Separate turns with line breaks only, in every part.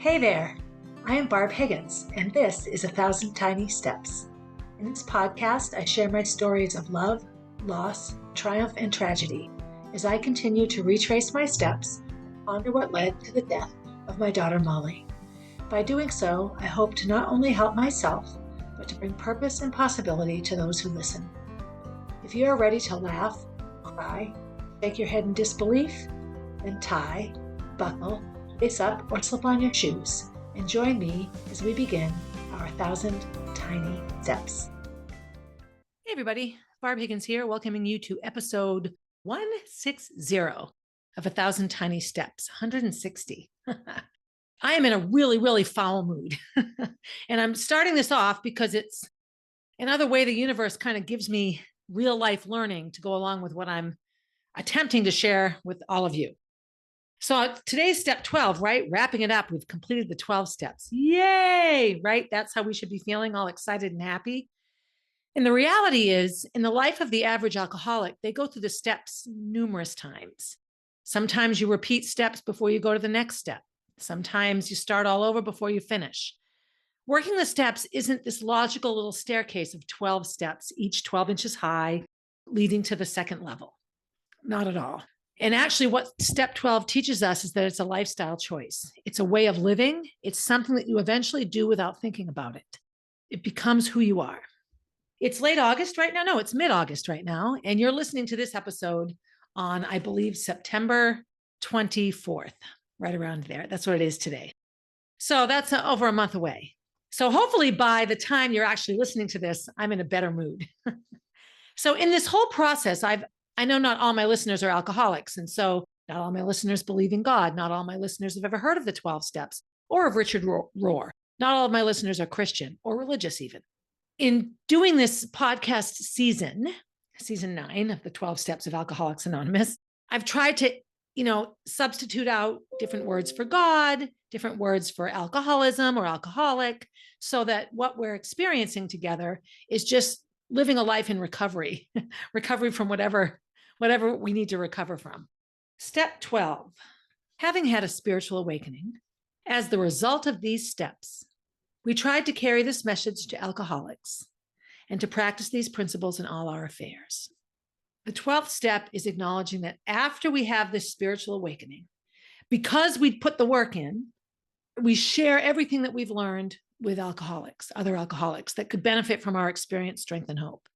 Hey there, I am Barb Higgins, and this is 1,000 Tiny Steps. In this podcast, I share my stories of love, loss, triumph, and tragedy as I continue to retrace my steps and ponder what led to the death of my daughter Molly. By doing so, I hope to not only help myself, but to bring purpose and possibility to those who listen. If you are ready to laugh, cry, shake your head in disbelief, then tie, buckle, face up, or slip on your shoes and join me as we begin our 1,000 Tiny Steps.
Hey everybody, Barb Higgins here, welcoming you to episode 160 of 1,000 Tiny Steps, 160. I am in a really foul mood. And I'm starting this off because it's another way the universe kind of gives me real life learning to go along with what I'm attempting to share with all of you. So today's step 12, right? Wrapping it up, we've completed the 12 steps. Yay, right? That's how we should be feeling, all excited and happy. And the reality is, in the life of the average alcoholic, they go through the steps numerous times. Sometimes you repeat steps before you go to the next step. Sometimes you start all over before you finish. Working the steps isn't this logical little staircase of 12 steps, each 12 inches high, leading to the second level. Not at all. And actually, what step 12 teaches us is that it's a lifestyle choice. It's a way of living. It's something that you eventually do without thinking about it. It becomes who you are. It's late August right now. No, it's mid-August right now. And you're listening to this episode on, I believe, September 24th, right around there. That's what it is today. So that's over a month away. So hopefully by the time you're actually listening to this, I'm in a better mood. So in this whole process, I know not all my listeners are alcoholics. And so not all my listeners believe in God. Not all my listeners have ever heard of the 12 steps or of Richard Rohr. Not all of my listeners are Christian or religious even. In doing this podcast season 9 of the 12 Steps of Alcoholics Anonymous, I've tried to, substitute out different words for God, different words for alcoholism or alcoholic, so that what we're experiencing together is just living a life in recovery, recovery from whatever we need to recover from. Step 12, having had a spiritual awakening, as the result of these steps, we tried to carry this message to alcoholics and to practice these principles in all our affairs. The 12th step is acknowledging that after we have this spiritual awakening, because we put the work in, we share everything that we've learned with alcoholics, other alcoholics that could benefit from our experience, strength, and hope.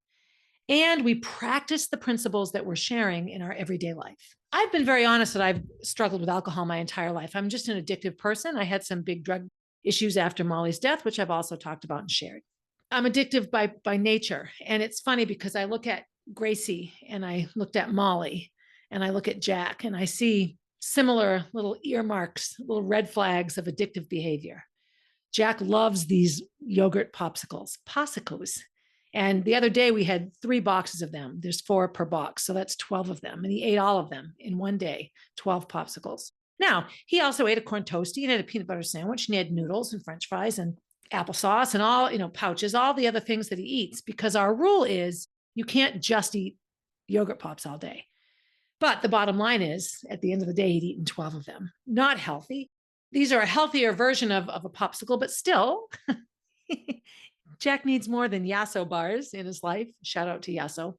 And we practice the principles that we're sharing in our everyday life. I've been very honest that I've struggled with alcohol my entire life. I'm just an addictive person. I had some big drug issues after Molly's death, which I've also talked about and shared. I'm addictive by nature. And it's funny because I look at Gracie and I looked at Molly and I look at Jack and I see similar little earmarks, little red flags of addictive behavior. Jack loves these yogurt popsicles. And the other day we had 3 boxes of them. There's 4 per box. So that's 12 of them. And he ate all of them in one day, 12 popsicles. Now, he also ate a corn toastie and had a peanut butter sandwich and he had noodles and French fries and applesauce and all, pouches, all the other things that he eats, because our rule is you can't just eat yogurt pops all day. But the bottom line is, at the end of the day, he'd eaten 12 of them. Not healthy. These are a healthier version of a popsicle, but still, Jack needs more than Yasso bars in his life. Shout out to Yasso.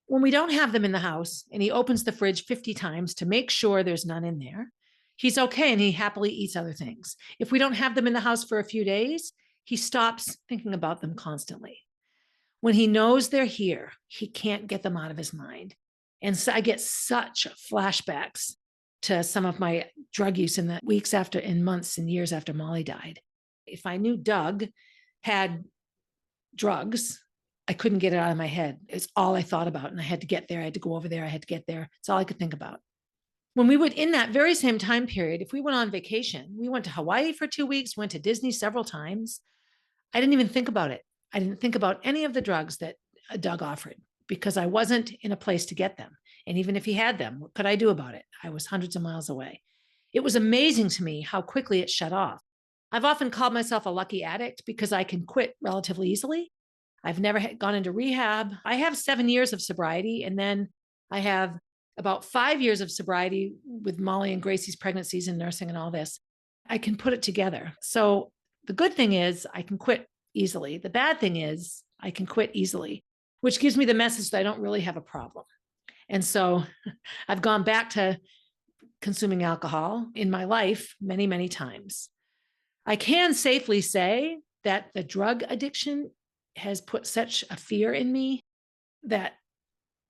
When we don't have them in the house and he opens the fridge 50 times to make sure there's none in there, he's okay and he happily eats other things. If we don't have them in the house for a few days, he stops thinking about them constantly. When he knows they're here, he can't get them out of his mind. And so I get such flashbacks to some of my drug use in the weeks after, in months and years after Molly died. If I knew Doug had drugs, I couldn't get it out of my head. It's all I thought about. And I had to get there. I had to go over there. I had to get there. It's all I could think about. When we would, in that very same time period, if we went on vacation, we went to Hawaii for 2 weeks, went to Disney several times. I didn't even think about it. I didn't think about any of the drugs that Doug offered because I wasn't in a place to get them. And even if he had them, what could I do about it? I was hundreds of miles away. It was amazing to me how quickly it shut off. I've often called myself a lucky addict because I can quit relatively easily. I've never gone into rehab. I have 7 years of sobriety, and then I have about 5 years of sobriety with Molly and Gracie's pregnancies and nursing and all this. I can put it together. So the good thing is I can quit easily. The bad thing is I can quit easily, which gives me the message that I don't really have a problem. And so I've gone back to consuming alcohol in my life many, many times. I can safely say that the drug addiction has put such a fear in me that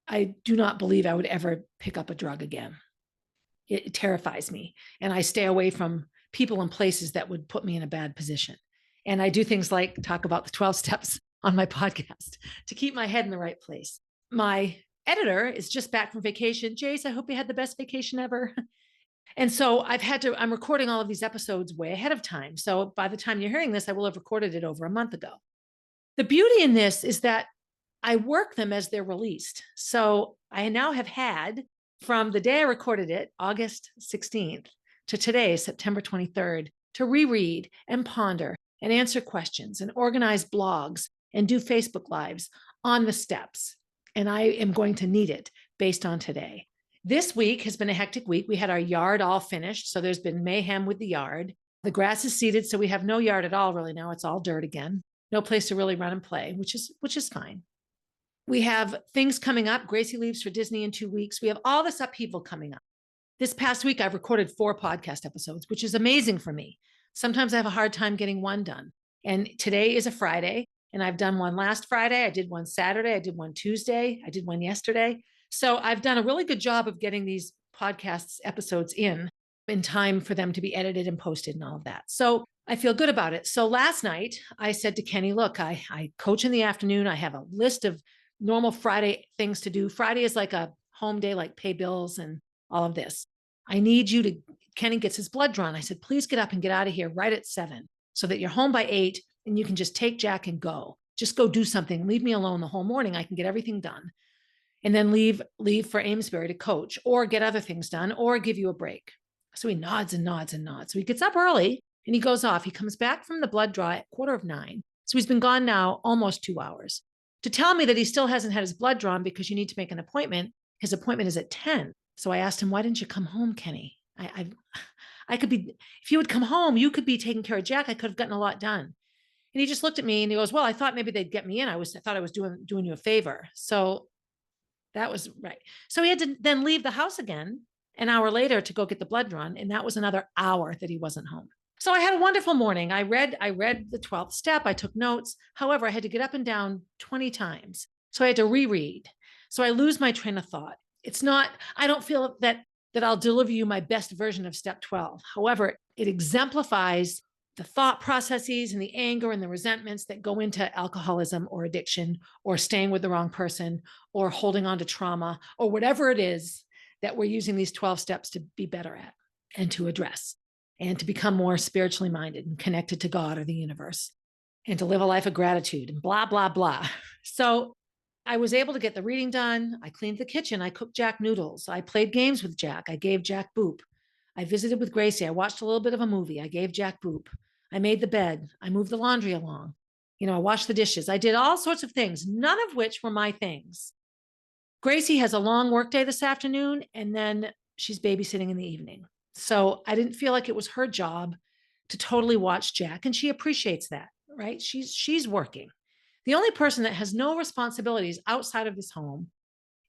I do not believe I would ever pick up a drug again. It terrifies me. And I stay away from people and places that would put me in a bad position. And I do things like talk about the 12 steps on my podcast to keep my head in the right place. My editor is just back from vacation. Jace, I hope you had the best vacation ever. And so I'm recording all of these episodes way ahead of time. So by the time you're hearing this, I will have recorded it over a month ago. The beauty in this is that I work them as they're released. So I now have had from the day I recorded it, August 16th, to today, September 23rd, to reread and ponder and answer questions and organize blogs and do Facebook Lives on the steps. And I am going to need it based on today. This week has been a hectic week. We had our yard all finished. So there's been mayhem with the yard. The grass is seeded. So we have no yard at all really now. It's all dirt again. No place to really run and play, which is fine. We have things coming up. Gracie leaves for Disney in 2 weeks. We have all this upheaval coming up. This past week, I've recorded 4 podcast episodes, which is amazing for me. Sometimes I have a hard time getting one done. And today is a Friday, and I've done one last Friday. I did one Saturday. I did one Tuesday. I did one yesterday. So I've done a really good job of getting these podcasts episodes in time for them to be edited and posted and all of that. So I feel good about it. So last night I said to Kenny, look, I coach in the afternoon. I have a list of normal Friday things to do. Friday is like a home day, like pay bills and all of this. I need you to, Kenny gets his blood drawn. I said, please get up and get out of here right at 7 so that you're home by 8 and you can just take Jack and go. Just go do something. Leave me alone the whole morning. I can get everything done. And then leave for Amesbury to coach or get other things done or give you a break. So he nods and nods and nods. So he gets up early and he goes off. He comes back from the blood draw at 8:45. So he's been gone now almost 2 hours. To tell me that he still hasn't had his blood drawn because you need to make an appointment. His appointment is at 10. So I asked him, why didn't you come home, Kenny? I could be, if you would come home, you could be taking care of Jack. I could have gotten a lot done. And he just looked at me and he goes, well, I thought maybe they'd get me in. I thought I was doing you a favor. So that was right. So he had to then leave the house again an hour later to go get the blood drawn. And that was another hour that he wasn't home. So I had a wonderful morning. I read the 12th step. I took notes. However, I had to get up and down 20 times. So I had to reread. So I lose my train of thought. I don't feel that I'll deliver you my best version of step 12. However, it exemplifies the thought processes and the anger and the resentments that go into alcoholism or addiction or staying with the wrong person or holding on to trauma or whatever it is that we're using these 12 steps to be better at and to address and to become more spiritually minded and connected to God or the universe and to live a life of gratitude and blah, blah, blah. So I was able to get the reading done. I cleaned the kitchen. I cooked Jack noodles. I played games with Jack. I gave Jack boop. I visited with Gracie. I watched a little bit of a movie. I gave Jack boop. I made the bed. I moved the laundry along. I washed the dishes. I did all sorts of things, none of which were my things. Gracie has a long workday this afternoon, and then she's babysitting in the evening. So I didn't feel like it was her job to totally watch Jack, and she appreciates that, right? She's working. The only person that has no responsibilities outside of this home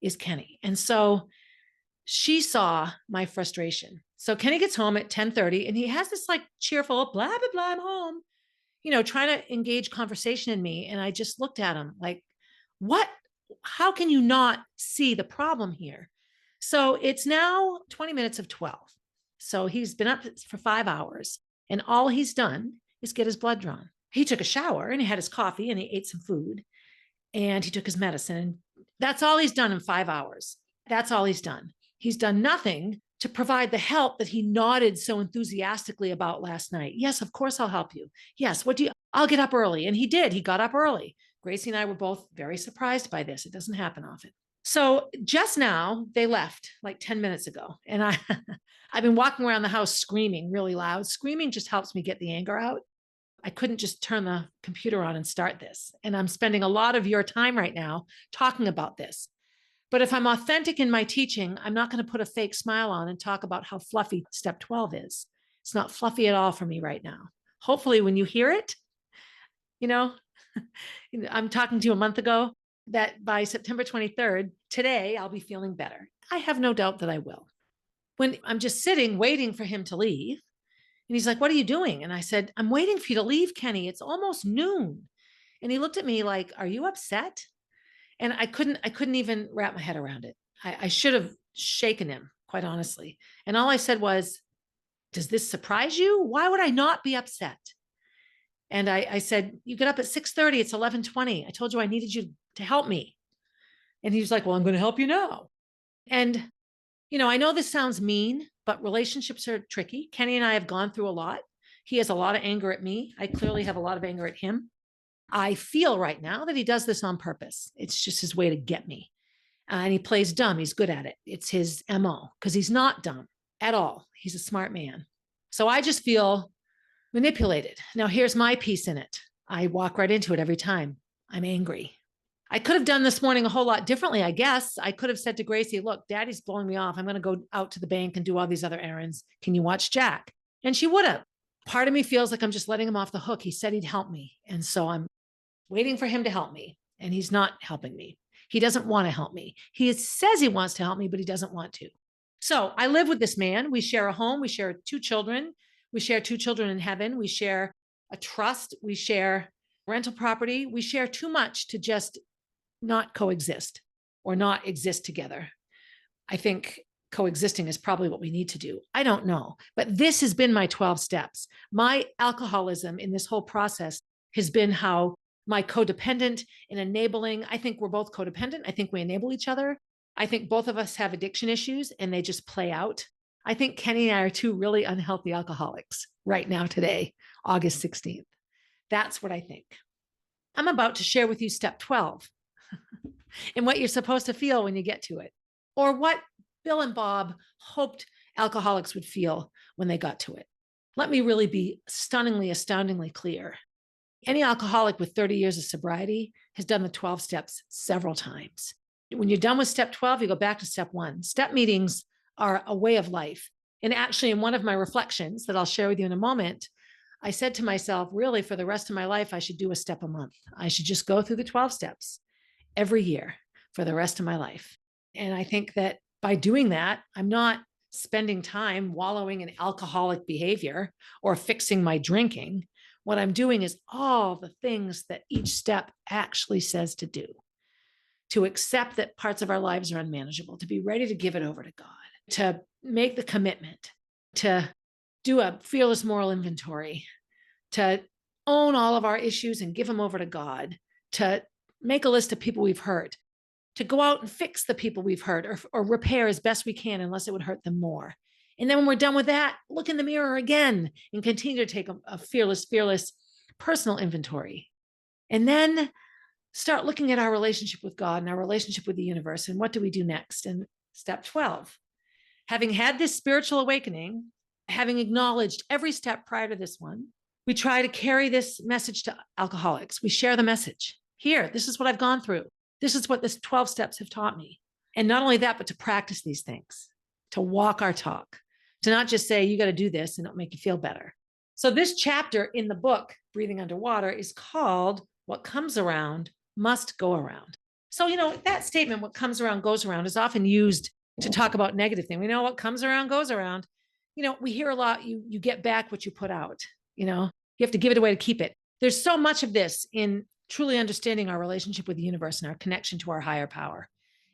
is Kenny. And so she saw my frustration. So Kenny gets home at 10:30 and he has this like cheerful, blah, blah, blah, I'm home, trying to engage conversation in me. And I just looked at him like, what, how can you not see the problem here? So it's now 20 minutes of 12. So he's been up for 5 hours and all he's done is get his blood drawn. He took a shower and he had his coffee and he ate some food and he took his medicine. And that's all he's done in 5 hours. That's all he's done. He's done nothing to provide the help that he nodded so enthusiastically about last night. Yes, of course I'll help you. Yes, I'll get up early. And he did. He got up early. Gracie and I were both very surprised by this. It doesn't happen often. So just now they left like 10 minutes ago. And I've been walking around the house screaming really loud. Screaming just helps me get the anger out. I couldn't just turn the computer on and start this. And I'm spending a lot of your time right now talking about this. But if I'm authentic in my teaching, I'm not going to put a fake smile on and talk about how fluffy step 12 is, It's not fluffy at all for me right now. Hopefully when you hear it, you know, I'm talking to you a month ago, that by September 23rd, today, I'll be feeling better. I have no doubt that I will. When I'm just sitting waiting for him to leave, and he's like, "What are you doing?" And I said, "I'm waiting for you to leave, Kenny. It's almost noon." And he looked at me like, "Are you upset?" And I couldn't even wrap my head around it. I should have shaken him, quite honestly. And all I said was, "Does this surprise you? Why would I not be upset?" And I said, "You get up at 6:30. It's 11:20. I told you I needed you to help me." And he was like, "Well, I'm going to help you now." And, I know this sounds mean, but relationships are tricky. Kenny and I have gone through a lot. He has a lot of anger at me. I clearly have a lot of anger at him. I feel right now that he does this on purpose. It's just his way to get me. And he plays dumb. He's good at it. It's his MO, because he's not dumb at all. He's a smart man. So I just feel manipulated. Now, here's my piece in it. I walk right into it every time. I'm angry. I could have done this morning a whole lot differently, I guess. I could have said to Gracie, "Look, Daddy's blowing me off. I'm going to go out to the bank and do all these other errands. Can you watch Jack?" And she would have. Part of me feels like I'm just letting him off the hook. He said he'd help me. And so I'm waiting for him to help me. And he's not helping me. He doesn't want to help me. He says he wants to help me, but he doesn't want to. So I live with this man. We share a home. We share 2 children. We share 2 children in heaven. We share a trust. We share rental property. We share too much to just not coexist or not exist together. I think coexisting is probably what we need to do. I don't know, but this has been my 12 steps. My alcoholism in this whole process has been how my codependent and enabling, I think we're both codependent. I think we enable each other. I think both of us have addiction issues and they just play out. I think Kenny and I are 2 really unhealthy alcoholics right now, today, August 16th. That's what I think. I'm about to share with you step 12 and what you're supposed to feel when you get to it, or what Bill and Bob hoped alcoholics would feel when they got to it. Let me really be stunningly, astoundingly clear. Any alcoholic with 30 years of sobriety has done the 12 steps several times. When you're done with step 12, you go back to step 1. Step meetings are a way of life. And actually, in one of my reflections that I'll share with you in a moment, I said to myself, really, for the rest of my life, I should do a step a month. I should just go through the 12 steps every year for the rest of my life. And I think that by doing that, I'm not spending time wallowing in alcoholic behavior or fixing my drinking. What I'm doing is all the things that each step actually says to do, to accept that parts of our lives are unmanageable, to be ready to give it over to God, to make the commitment, to do a fearless moral inventory, to own all of our issues and give them over to God, to make a list of people we've hurt, to go out and fix the people we've hurt, or repair as best we can, unless it would hurt them more. And then when we're done with that, look in the mirror again and continue to take a fearless personal inventory. And then start looking at our relationship with God and our relationship with the universe. And what do we do next? And step 12, having had this spiritual awakening, having acknowledged every step prior to this one, we try to carry this message to alcoholics. We share the message. Here, this is what I've gone through. This is what this 12 steps have taught me. And not only that, but to practice these things, to walk our talk, to not just say, you got to do this and it'll make you feel better. So this chapter in the book, Breathing Underwater, is called What Comes Around Must Go Around. So, that statement, what comes around goes around, is often used to talk about negative things. We know what comes around goes around. We hear a lot, you get back what you put out. You have to give it away to keep it. There's so much of this in truly understanding our relationship with the universe and our connection to our higher power,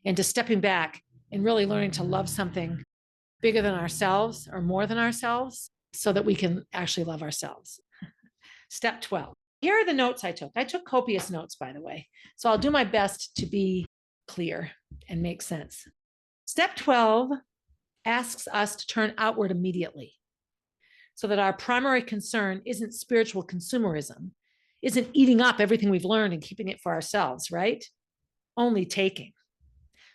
and to stepping back and really learning to love something bigger than ourselves or more than ourselves, so that we can actually love ourselves. Step 12. Here are the notes I took. I took copious notes, by the way. So I'll do my best to be clear and make sense. Step 12 asks us to turn outward immediately, so that our primary concern isn't spiritual consumerism, isn't eating up everything we've learned and keeping it for ourselves, right? Only taking.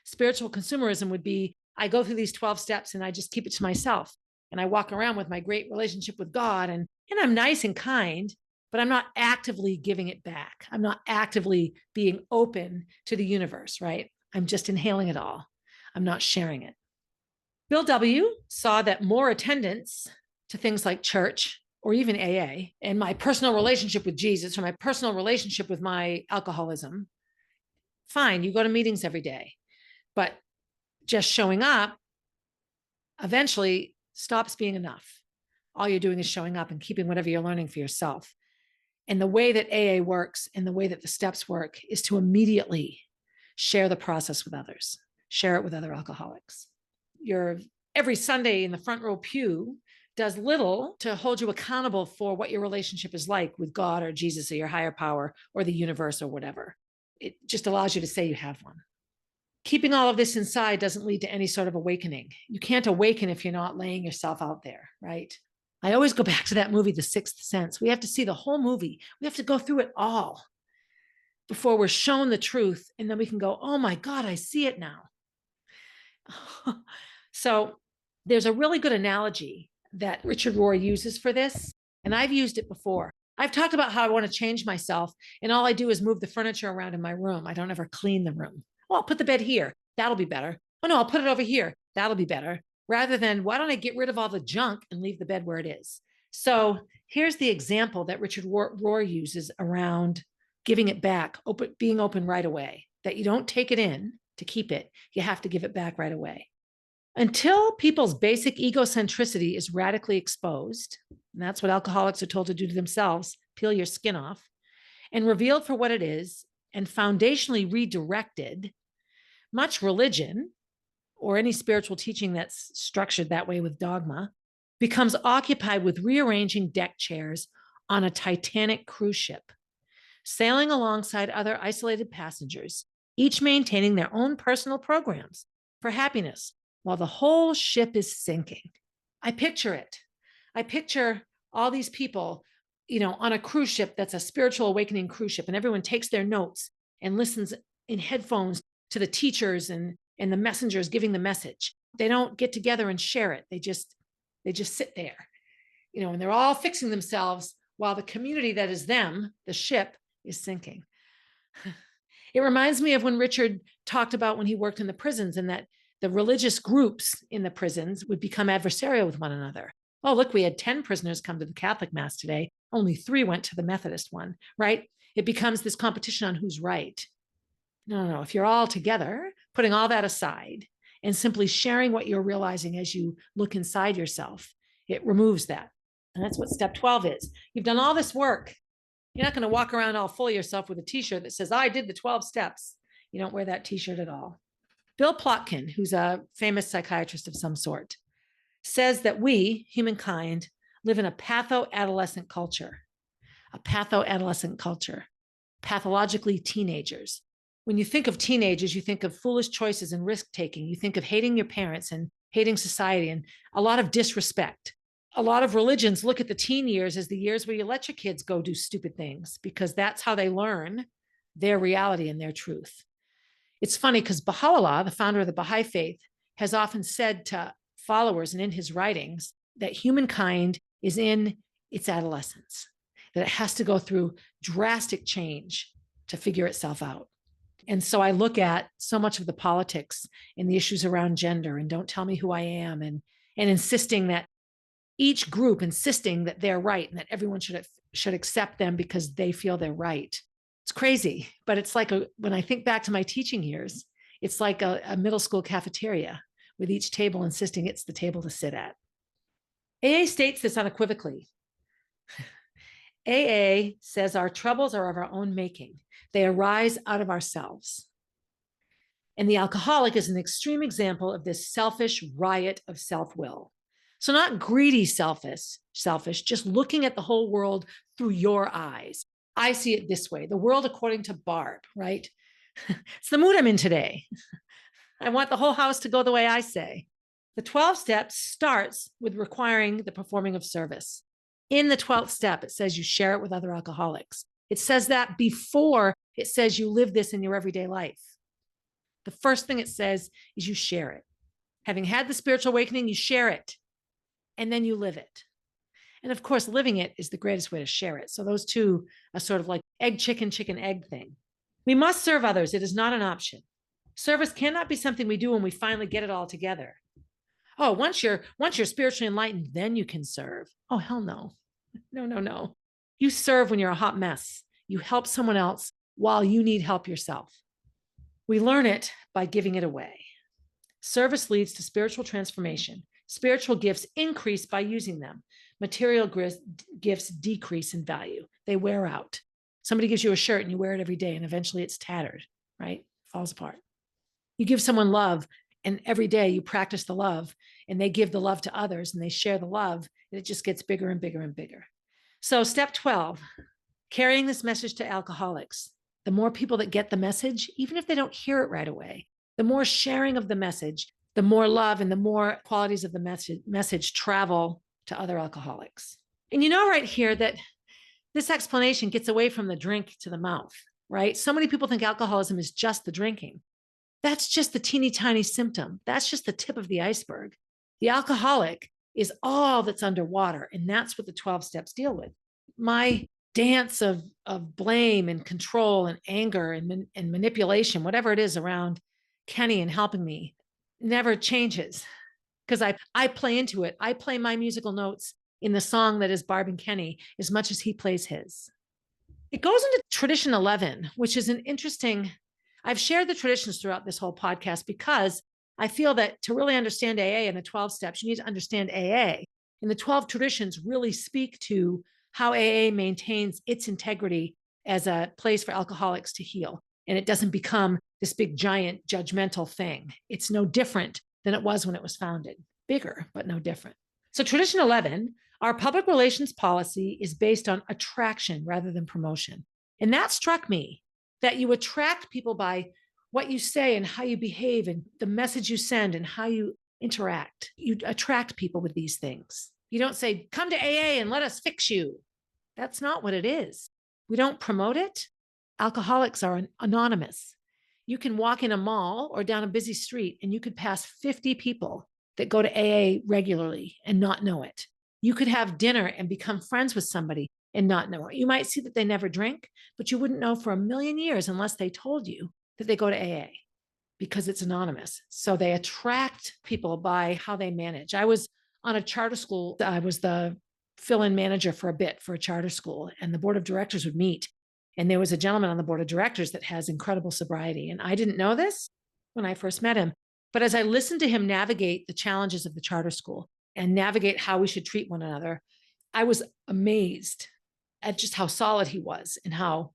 Spiritual consumerism would be, I go through these 12 steps and I just keep it to myself. And I walk around with my great relationship with God, and I'm nice and kind, but I'm not actively giving it back. I'm not actively being open to the universe, right? I'm just inhaling it all. I'm not sharing it. Bill W. saw that more attendance to things like church or even AA and my personal relationship with Jesus or my personal relationship with my alcoholism, fine, you go to meetings every day. But just showing up eventually stops being enough. All you're doing is showing up and keeping whatever you're learning for yourself. And the way that AA works and the way that the steps work is to immediately share the process with others, share it with other alcoholics. Your every Sunday in the front row pew does little to hold you accountable for what your relationship is like with God or Jesus or your higher power or the universe or whatever. It just allows you to say you have one. Keeping all of this inside doesn't lead to any sort of awakening. You can't awaken if you're not laying yourself out there, right? I always go back to that movie, The Sixth Sense. We have to see the whole movie. We have to go through it all before we're shown the truth. And then we can go, oh my God, I see it now. So there's a really good analogy that Richard Rohr uses for this. And I've used it before. I've talked about how I want to change myself. And all I do is move the furniture around in my room. I don't ever clean the room. Oh, I'll put the bed here. That'll be better. Oh no, I'll put it over here. That'll be better. Rather than, why don't I get rid of all the junk and leave the bed where it is? So here's the example that Richard Rohr uses around giving it back, being open right away, that you don't take it in to keep it. You have to give it back right away. Until people's basic egocentricity is radically exposed, and that's what alcoholics are told to do to themselves, peel your skin off, and revealed for what it is, and foundationally redirected, much religion, or any spiritual teaching that's structured that way with dogma, becomes occupied with rearranging deck chairs on a Titanic cruise ship, sailing alongside other isolated passengers, each maintaining their own personal programs for happiness while the whole ship is sinking. I picture it. I picture all these people, on a cruise ship that's a spiritual awakening cruise ship, and everyone takes their notes and listens in headphones to the teachers and the messengers giving the message. They don't get together and share it. They just sit there, and they're all fixing themselves while the community that is them, the ship, is sinking. It reminds me of when Richard talked about when he worked in the prisons and that the religious groups in the prisons would become adversarial with one another. Oh, look, we had 10 prisoners come to the Catholic Mass today. Only 3 went to the Methodist one, right? It becomes this competition on who's right. No. If you're all together, putting all that aside and simply sharing what you're realizing as you look inside yourself, it removes that. And that's what step 12 is. You've done all this work. You're not going to walk around all full of yourself with a t-shirt that says, I did the 12 steps. You don't wear that t-shirt at all. Bill Plotkin, who's a famous psychiatrist of some sort, says that we, humankind, live in a patho-adolescent culture. A patho-adolescent culture. Pathologically teenagers. When you think of teenagers, you think of foolish choices and risk-taking. You think of hating your parents and hating society and a lot of disrespect. A lot of religions look at the teen years as the years where you let your kids go do stupid things because that's how they learn their reality and their truth. It's funny because Baha'u'llah, the founder of the Baha'i faith, has often said to followers and in his writings that humankind is in its adolescence, that it has to go through drastic change to figure itself out. And so I look at so much of the politics and the issues around gender and don't tell me who I am and insisting that each group insisting that they're right and that everyone should accept them because they feel they're right. It's crazy, but it's like when I think back to my teaching years, it's like a middle school cafeteria with each table insisting it's the table to sit at. AA states this unequivocally. AA says our troubles are of our own making. They arise out of ourselves. And the alcoholic is an extreme example of this selfish riot of self-will. So not greedy, selfish, just looking at the whole world through your eyes. I see it this way, the world according to Barb, right? It's the mood I'm in today. I want the whole house to go the way I say. The 12 steps starts with requiring the performing of service. In the 12th step, it says you share it with other alcoholics. It says that before it says you live this in your everyday life. The first thing it says is you share it. Having had the spiritual awakening, you share it. And then you live it. And of course, living it is the greatest way to share it. So those two are sort of like egg, chicken, egg thing. We must serve others. It is not an option. Service cannot be something we do when we finally get it all together. Oh, once you're spiritually enlightened, then you can serve. Oh, hell no. No, no, no. You serve when you're a hot mess. You help someone else while you need help yourself. We learn it by giving it away. Service leads to spiritual transformation. Spiritual gifts increase by using them. Material gifts decrease in value. They wear out. Somebody gives you a shirt and you wear it every day, and eventually it's tattered, right? Falls apart. You give someone love, and every day you practice the love, and they give the love to others, and they share the love, and it just gets bigger and bigger and bigger. So, step 12, carrying this message to alcoholics. The more people that get the message, even if they don't hear it right away, the more sharing of the message, the more love and the more qualities of the message travel to other alcoholics. And you know right here that this explanation gets away from the drink to the mouth, right? So many people think alcoholism is just the drinking. That's just the teeny tiny symptom. That's just the tip of the iceberg. The alcoholic is all that's underwater, and that's what the 12 steps deal with. My dance of blame and control and anger and manipulation, whatever it is around Kenny and helping me, never changes because I play into it. I play my musical notes in the song that is Barb and Kenny as much as he plays his. It goes into tradition 11, which is an interesting, I've shared the traditions throughout this whole podcast because I feel that to really understand AA and the 12 steps, you need to understand AA. And the 12 traditions really speak to how AA maintains its integrity as a place for alcoholics to heal. And it doesn't become this big, giant, judgmental thing. It's no different than it was when it was founded. Bigger, but no different. So tradition 11, our public relations policy is based on attraction rather than promotion. And that struck me, that you attract people by what you say and how you behave and the message you send and how you interact. You attract people with these things. You don't say, come to AA and let us fix you. That's not what it is. We don't promote it. Alcoholics are anonymous. You can walk in a mall or down a busy street and you could pass 50 people that go to AA regularly and not know it. You could have dinner and become friends with somebody and not know it. You might see that they never drink, but you wouldn't know for a million years unless they told you that they go to AA because it's anonymous. So they attract people by how they manage. I was on a charter school. I was the fill-in manager for a bit for a charter school, and the board of directors would meet. And there was a gentleman on the board of directors that has incredible sobriety. And I didn't know this when I first met him. But as I listened to him navigate the challenges of the charter school and navigate how we should treat one another, I was amazed at just how solid he was and how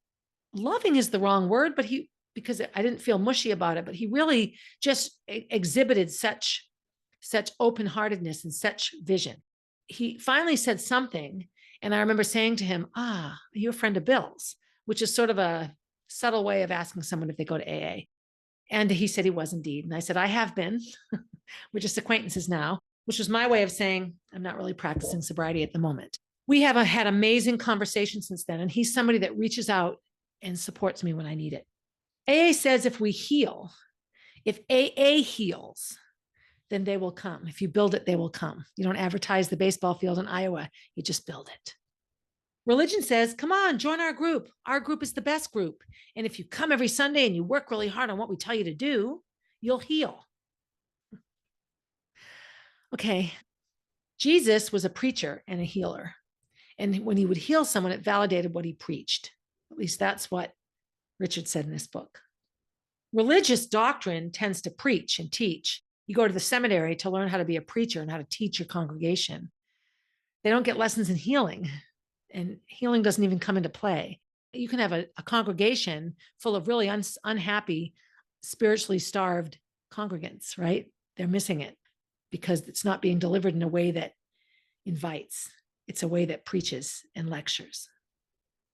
loving is the wrong word, but because I didn't feel mushy about it, but he really just exhibited such open-heartedness and such vision. He finally said something, and I remember saying to him, are you a friend of Bill's? Which is sort of a subtle way of asking someone if they go to AA. And he said he was indeed. And I said, I have been. We're just acquaintances now, which was my way of saying, I'm not really practicing sobriety at the moment. We have had amazing conversations since then. And he's somebody that reaches out and supports me when I need it. AA says if we heal, if AA heals, then they will come. If you build it, they will come. You don't advertise the baseball field in Iowa. You just build it. Religion says, come on, join our group. Our group is the best group. And if you come every Sunday and you work really hard on what we tell you to do, you'll heal. Okay. Jesus was a preacher and a healer. And when he would heal someone, it validated what he preached. At least that's what Richard said in this book. Religious doctrine tends to preach and teach. You go to the seminary to learn how to be a preacher and how to teach your congregation. They don't get lessons in healing. And healing doesn't even come into play. You can have a congregation full of really unhappy, spiritually starved congregants, right? They're missing it because it's not being delivered in a way that invites. It's a way that preaches and lectures.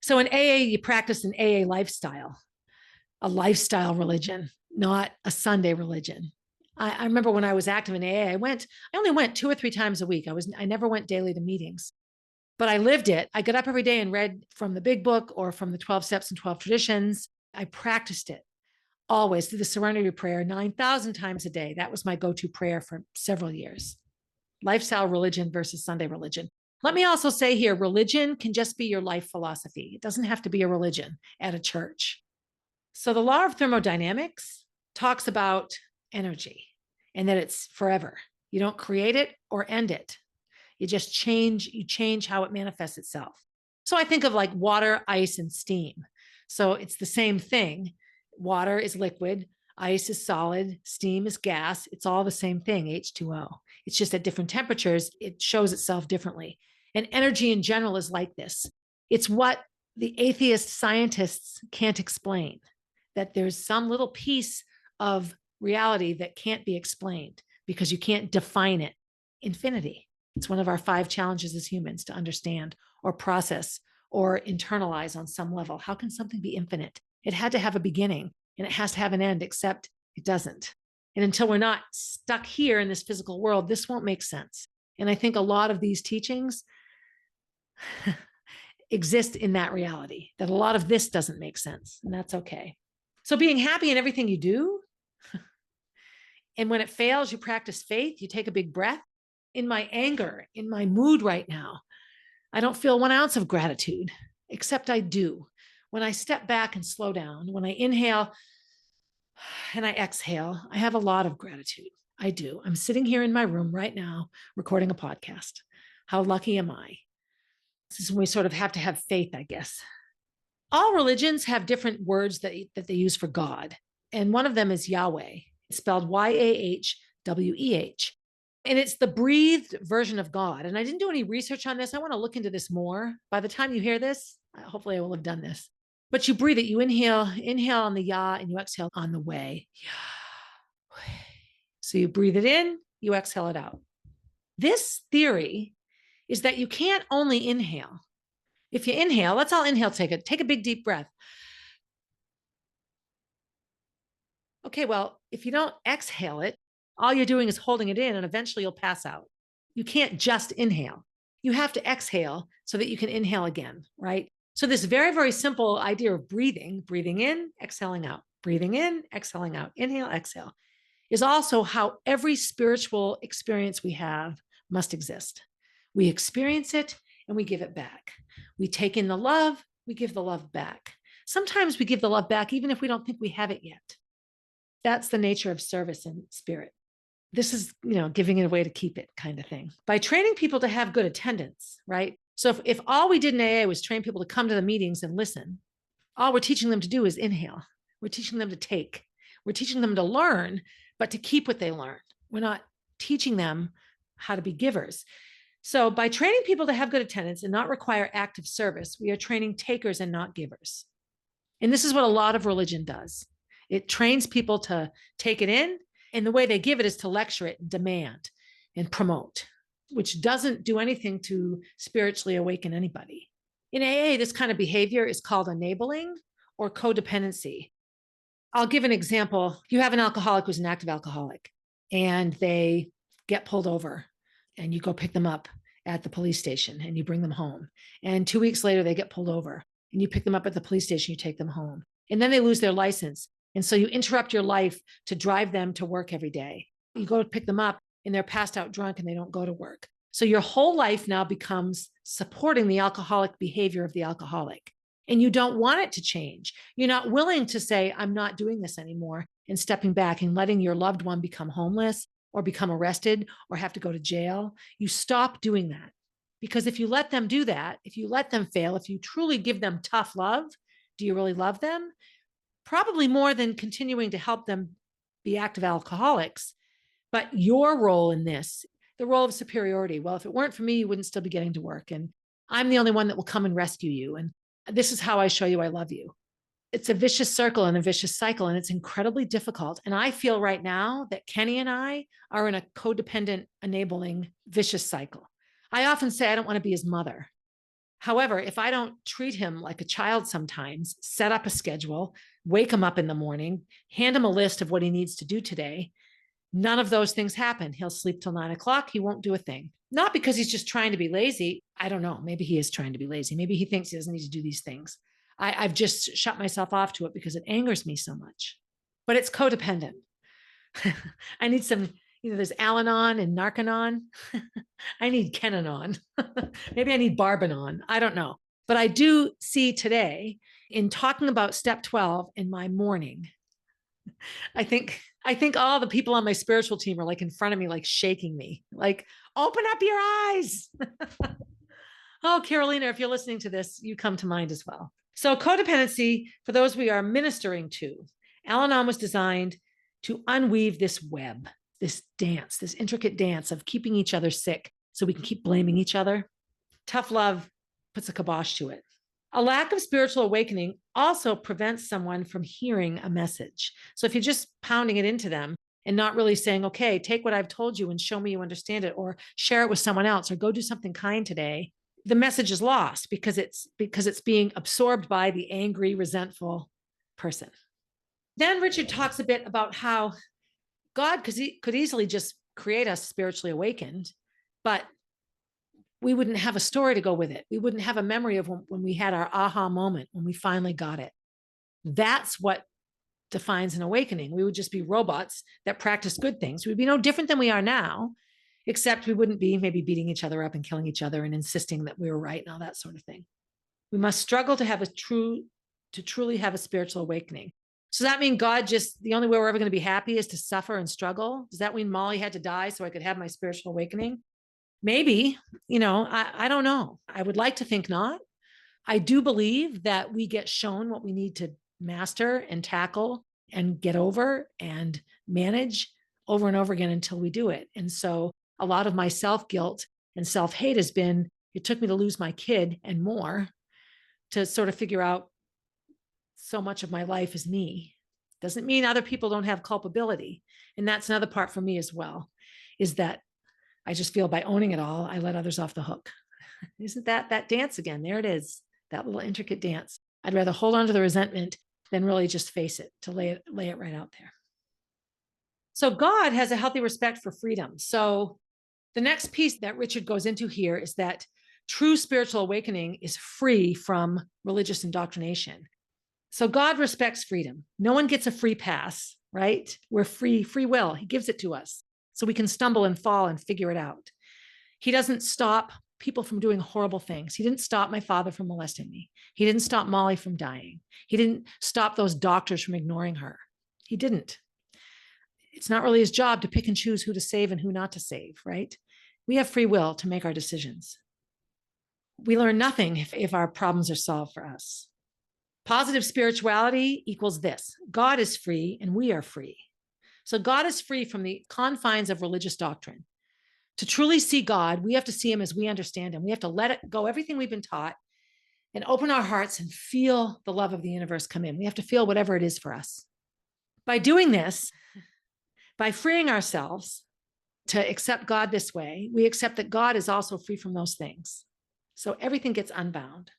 So in AA, you practice an AA lifestyle, a lifestyle religion, not a Sunday religion. I remember when I was active in AA, I only went 2 or 3 times a week. I never went daily to meetings. But I lived it. I got up every day and read from the big book or from the 12 steps and 12 traditions. I practiced it always through the serenity prayer 9,000 times a day. That was my go-to prayer for several years. Lifestyle religion versus Sunday religion. Let me also say here, religion can just be your life philosophy. It doesn't have to be a religion at a church. So the law of thermodynamics talks about energy and that it's forever. You don't create it or end it. You change how it manifests itself. So I think of like water, ice, and steam. So it's the same thing. Water is liquid, ice is solid, steam is gas. It's all the same thing, H2O. It's just at different temperatures, it shows itself differently. And energy in general is like this. It's what the atheist scientists can't explain, that there's some little piece of reality that can't be explained because you can't define it. Infinity. It's one of our 5 challenges as humans to understand or process or internalize on some level. How can something be infinite? It had to have a beginning and it has to have an end, except it doesn't. And until we're not stuck here in this physical world, this won't make sense. And I think a lot of these teachings exist in that reality, that a lot of this doesn't make sense, and that's okay. So being happy in everything you do, and when it fails, you practice faith, you take a big breath. In my anger, in my mood right now, I don't feel 1 ounce of gratitude, except I do. When I step back and slow down, when I inhale and I exhale, I have a lot of gratitude. I do. I'm sitting here in my room right now, recording a podcast. How lucky am I? This is when we sort of have to have faith, I guess. All religions have different words that they use for God. And one of them is Yahweh. It's spelled Yahweh. And it's the breathed version of God. And I didn't do any research on this. I want to look into this more. By the time you hear this, hopefully I will have done this. But you breathe it. You inhale on the Yah, and you exhale on the way. So you breathe it in, you exhale it out. This theory is that you can't only inhale. If you inhale, let's all inhale, take a big deep breath. Okay, well, if you don't exhale it, all you're doing is holding it in, and eventually you'll pass out. You can't just inhale. You have to exhale so that you can inhale again, right? So this very, very simple idea of breathing in, exhaling out, breathing in, exhaling out, inhale, exhale, is also how every spiritual experience we have must exist. We experience it and we give it back. We take in the love, we give the love back. Sometimes we give the love back even if we don't think we have it yet. That's the nature of service and spirit. This is, giving it away to keep it kind of thing. By training people to have good attendance, right? So if all we did in AA was train people to come to the meetings and listen, all we're teaching them to do is inhale. We're teaching them to take. We're teaching them to learn, but to keep what they learned. We're not teaching them how to be givers. So by training people to have good attendance and not require active service, we are training takers and not givers. And this is what a lot of religion does. It trains people to take it in, and the way they give it is to lecture it and demand and promote, which doesn't do anything to spiritually awaken anybody. In AA, this kind of behavior is called enabling or codependency. I'll give an example. You have an alcoholic who's an active alcoholic, and they get pulled over, and you go pick them up at the police station and you bring them home. And 2 weeks later, they get pulled over and you pick them up at the police station, you take them home. And then they lose their license. And so you interrupt your life to drive them to work every day. You go to pick them up and they're passed out drunk and they don't go to work. So your whole life now becomes supporting the alcoholic behavior of the alcoholic. And you don't want it to change. You're not willing to say, I'm not doing this anymore, and stepping back and letting your loved one become homeless or become arrested or have to go to jail. You stop doing that. Because if you let them do that, if you let them fail, if you truly give them tough love, do you really love them? Probably more than continuing to help them be active alcoholics. But your role in this, the role of superiority, well, if it weren't for me, you wouldn't still be getting to work. And I'm the only one that will come and rescue you. And this is how I show you I love you. It's a vicious circle and a vicious cycle, and it's incredibly difficult. And I feel right now that Kenny and I are in a codependent, enabling, vicious cycle. I often say I don't want to be his mother. However, if I don't treat him like a child sometimes, set up a schedule, wake him up in the morning, hand him a list of what he needs to do today, none of those things happen. He'll sleep till 9 o'clock. He won't do a thing. Not because he's just trying to be lazy. I don't know. Maybe he is trying to be lazy. Maybe he thinks he doesn't need to do these things. I've just shut myself off to it because it angers me so much. But it's codependent. I need some, there's Al-Anon and Narcanon. I need Kenanon. Maybe I need Barbanon. I don't know. But I do see today in talking about step 12 in my morning, I think I think all the people on my spiritual team are like in front of me, like shaking me, like, open up your eyes. Oh, Carolina, if you're listening to this, you come to mind as well. So codependency, for those we are ministering to, Al-Anon was designed to unweave this web, this dance, this intricate dance of keeping each other sick so we can keep blaming each other. Tough love puts a kibosh to it. A lack of spiritual awakening also prevents someone from hearing a message. So if you're just pounding it into them and not really saying, okay, take what I've told you and show me you understand it, or share it with someone else, or go do something kind today, the message is lost because it's being absorbed by the angry, resentful person. Then Richard talks a bit about how God could easily just create us spiritually awakened, but we wouldn't have a story to go with it. We wouldn't have a memory of when we had our aha moment, when we finally got it. That's what defines an awakening. We would just be robots that practice good things. We'd be no different than we are now, except we wouldn't be maybe beating each other up and killing each other and insisting that we were right and all that sort of thing. We must struggle to truly have a spiritual awakening. So that means the only way we're ever going to be happy is to suffer and struggle? Does that mean Molly had to die so I could have my spiritual awakening? Maybe, I don't know. I would like to think not. I do believe that we get shown what we need to master and tackle and get over and manage over and over again until we do it. And so a lot of my self-guilt and self-hate has been, it took me to lose my kid and more to sort of figure out so much of my life is me. Doesn't mean other people don't have culpability. And that's another part for me as well, is that I just feel by owning it all, I let others off the hook. Isn't that dance again? There it is, that little intricate dance. I'd rather hold on to the resentment than really just face it, to lay it right out there. So God has a healthy respect for freedom. So the next piece that Richard goes into here is that true spiritual awakening is free from religious indoctrination. So God respects freedom. No one gets a free pass, right? We're free will. He gives it to us so we can stumble and fall and figure it out. He doesn't stop people from doing horrible things. He didn't stop my father from molesting me. He didn't stop Molly from dying. He didn't stop those doctors from ignoring her. He didn't. It's not really his job to pick and choose who to save and who not to save, right? We have free will to make our decisions. We learn nothing if our problems are solved for us. Positive spirituality equals this: God is free and we are free. So God is free from the confines of religious doctrine. To truly see God, we have to see him as we understand him. We have to let it go, everything we've been taught, and open our hearts and feel the love of the universe come in. We have to feel whatever it is for us. By doing this, by freeing ourselves to accept God this way, we accept that God is also free from those things. So everything gets unbound.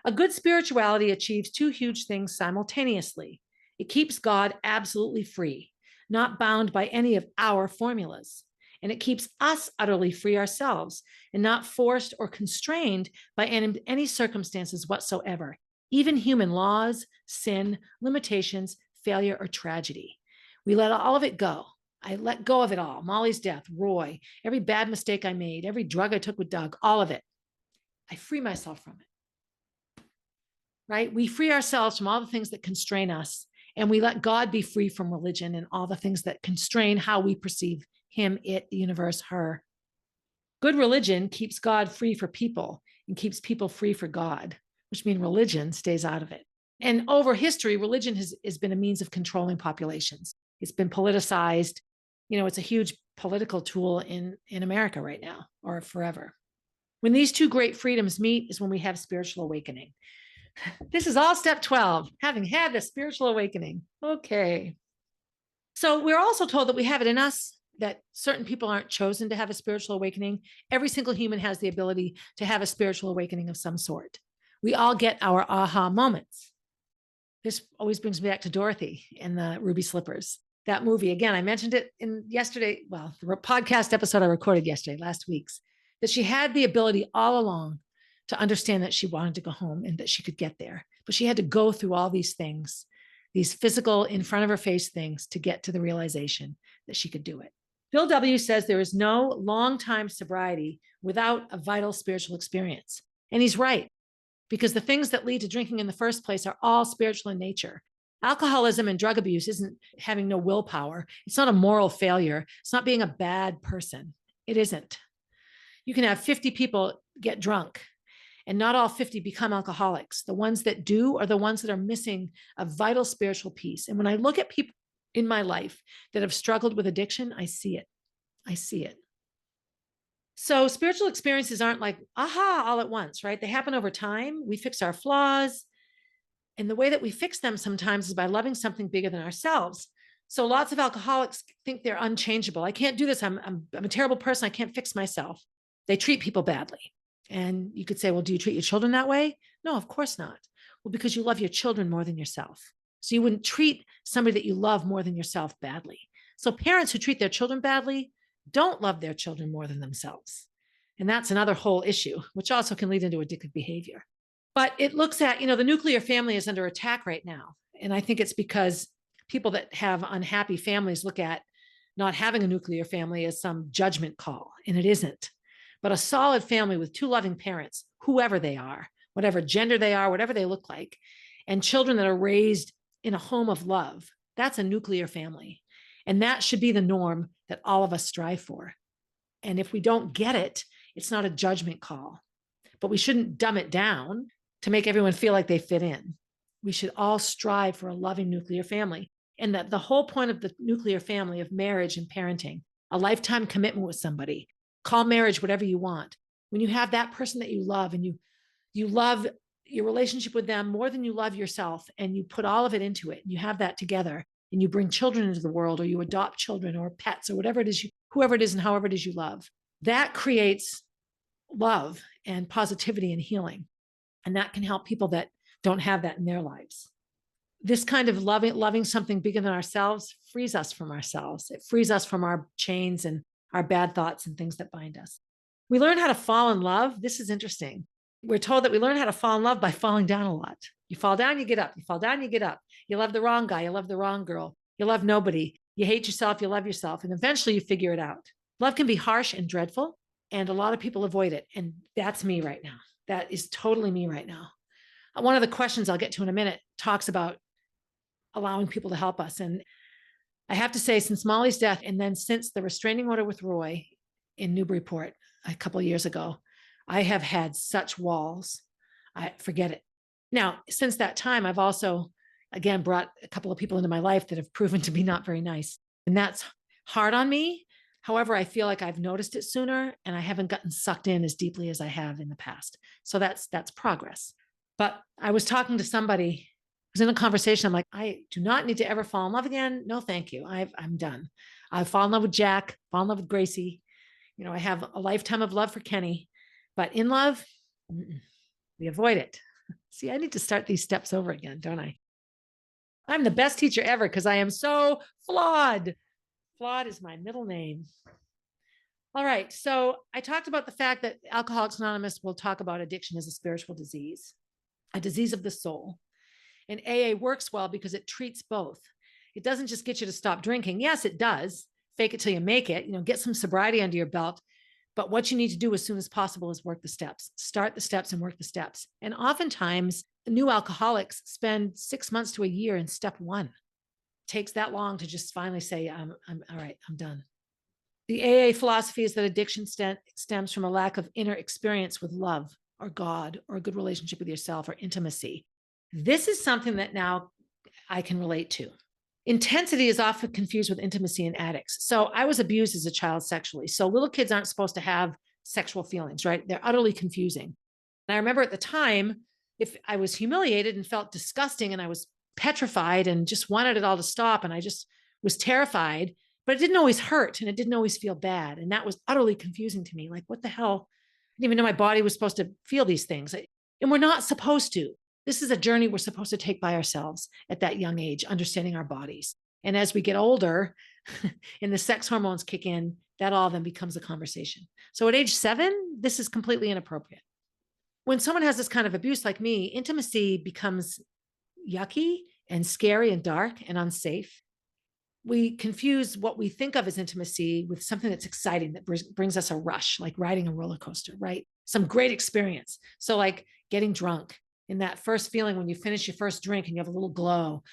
A good spirituality achieves two huge things simultaneously. It keeps God absolutely free, not bound by any of our formulas. And it keeps us utterly free ourselves and not forced or constrained by any circumstances whatsoever, even human laws, sin, limitations, failure, or tragedy. We let all of it go. I let go of it all. Molly's death, Roy, every bad mistake I made, every drug I took with Doug, all of it. I free myself from it. Right? We free ourselves from all the things that constrain us, and we let God be free from religion and all the things that constrain how we perceive him, it, the universe, her. Good religion keeps God free for people and keeps people free for God, which means religion stays out of it. And over history, religion has been a means of controlling populations. It's been politicized. It's a huge political tool in America right now, or forever. When these two great freedoms meet is when we have spiritual awakening. This is all step 12, having had the spiritual awakening. Okay. So we're also told that we have it in us, that certain people aren't chosen to have a spiritual awakening. Every single human has the ability to have a spiritual awakening of some sort. We all get our aha moments. This always brings me back to Dorothy in the Ruby Slippers. That movie, again, I mentioned it in the podcast episode I recorded yesterday, last week's, that she had the ability all along to understand that she wanted to go home and that she could get there. But she had to go through all these things, these physical in front of her face things, to get to the realization that she could do it. Bill W. says there is no long-time sobriety without a vital spiritual experience. And he's right, because the things that lead to drinking in the first place are all spiritual in nature. Alcoholism and drug abuse isn't having no willpower. It's not a moral failure. It's not being a bad person. It isn't. You can have 50 people get drunk and not all 50 become alcoholics. The ones that do are the ones that are missing a vital spiritual piece. And when I look at people in my life that have struggled with addiction, I see it. I see it. So spiritual experiences aren't like, aha, all at once, right? They happen over time. We fix our flaws. And the way that we fix them sometimes is by loving something bigger than ourselves. So lots of alcoholics think they're unchangeable. I can't do this. I'm a terrible person. I can't fix myself. They treat people badly. And you could say, well, do you treat your children that way? No, of course not. Well, because you love your children more than yourself. So you wouldn't treat somebody that you love more than yourself badly. So parents who treat their children badly don't love their children more than themselves. And that's another whole issue, which also can lead into addictive behavior. But it looks at, the nuclear family is under attack right now. And I think it's because people that have unhappy families look at not having a nuclear family as some judgment call, and it isn't. But a solid family with two loving parents, whoever they are, whatever gender they are, whatever they look like, and children that are raised in a home of love, that's a nuclear family. And that should be the norm that all of us strive for. And if we don't get it, it's not a judgment call. But we shouldn't dumb it down to make everyone feel like they fit in. We should all strive for a loving nuclear family. And that the whole point of the nuclear family of marriage and parenting, a lifetime commitment with somebody, call marriage whatever you want. When you have that person that you love and you love your relationship with them more than you love yourself, and you put all of it into it, and you have that together, and you bring children into the world, or you adopt children or pets or whatever it is, whoever it is and however it is you love, that creates love and positivity and healing. And that can help people that don't have that in their lives. This kind of loving something bigger than ourselves frees us from ourselves. It frees us from our chains and our bad thoughts and things that bind us. We learn how to fall in love. This is interesting. We're told that we learn how to fall in love by falling down a lot. You fall down, you get up. You fall down, you get up. You love the wrong guy. You love the wrong girl. You love nobody. You hate yourself. You love yourself. And eventually you figure it out. Love can be harsh and dreadful, and a lot of people avoid it. And that's me right now. That is totally me right now. One of the questions I'll get to in a minute talks about allowing people to help us. And I have to say, since Molly's death, and then since the restraining order with Roy in Newburyport a couple of years ago, I have had such walls. I forget it. Now, since that time, I've also, again, brought a couple of people into my life that have proven to be not very nice. And that's hard on me. However, I feel like I've noticed it sooner, and I haven't gotten sucked in as deeply as I have in the past. So that's progress. But I was talking to somebody, was in a conversation. I'm like, I do not need to ever fall in love again. No, thank you. I'm done. I fall in love with Jack, fall in love with Gracie. I have a lifetime of love for Kenny, but in love, we avoid it. See, I need to start these steps over again, don't I? I'm the best teacher ever because I am so flawed. Flawed is my middle name. All right. So I talked about the fact that Alcoholics Anonymous will talk about addiction as a spiritual disease, a disease of the soul. And AA works well because it treats both. It doesn't just get you to stop drinking. Yes, it does. Fake it till you make it, get some sobriety under your belt. But what you need to do as soon as possible is work the steps, start the steps and work the steps. And oftentimes new alcoholics spend 6 months to a year in step one. It takes that long to just finally say, I'm all right, I'm done. The AA philosophy is that addiction stems from a lack of inner experience with love or God or a good relationship with yourself or intimacy. This is something that now I can relate to. Intensity is often confused with intimacy in addicts. So I was abused as a child sexually. So little kids aren't supposed to have sexual feelings, right? They're utterly confusing. And I remember at the time, if I was humiliated and felt disgusting and I was petrified and just wanted it all to stop and I just was terrified, but it didn't always hurt and it didn't always feel bad. And that was utterly confusing to me. Like, what the hell? I didn't even know my body was supposed to feel these things. And we're not supposed to. This is a journey we're supposed to take by ourselves at that young age, understanding our bodies. And as we get older and the sex hormones kick in, that all then becomes a conversation. So at age 7, this is completely inappropriate. When someone has this kind of abuse like me, intimacy becomes yucky and scary and dark and unsafe. We confuse what we think of as intimacy with something that's exciting, that brings us a rush, like riding a roller coaster, right? Some great experience. So like getting drunk, in that first feeling when you finish your first drink and you have a little glow.